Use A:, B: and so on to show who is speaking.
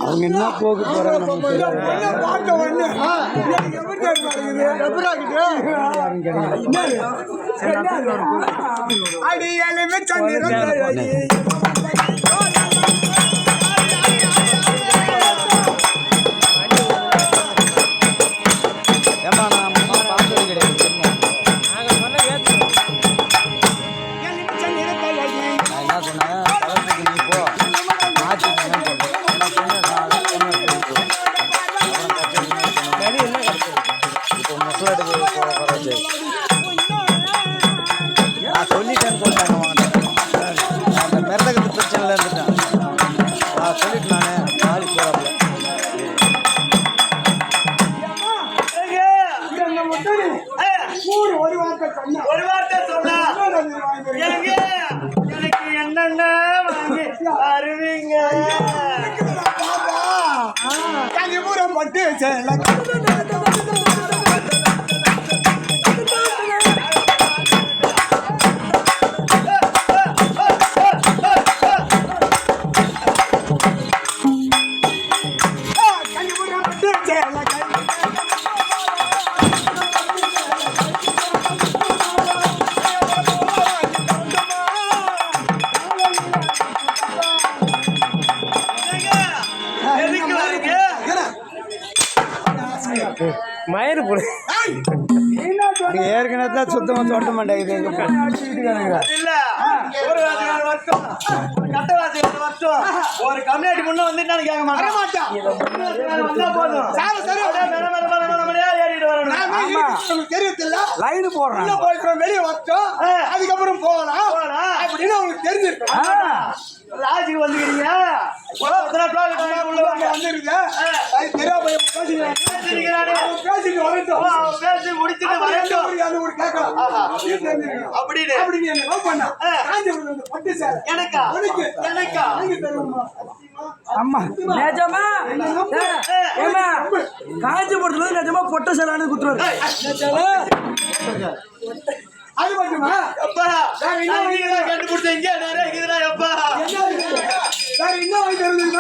A: அவங்க என்ன போக போறாங்க மயிறு போடு ஏற்கனவே சுத்தமா சொல்ல மாட்டேங்குது
B: ஒரு கம்யூனிட்டி முன்ன வந்து கேட்க மாட்டேன்
A: லைன் போடுறோம்
B: வெளியே வச்சோம் அதுக்கப்புறம் போகலாம் அப்படின்னு உங்களுக்கு தெரிஞ்சிருக்கு லாஜுக்கு வந்துக்கிறீங்க பேசி முடிச்சுட்டு எனக்கா எனக்கா
A: நிஜமா காஞ்சிபுரத்துல நிஜமா பொட்ட சேலானு குத்துறாரு
B: அது மட்டுமா அப்பா கண்டுபிடிச்சீங்க எப்பா வேற என்ன வாங்கி தருவீங்க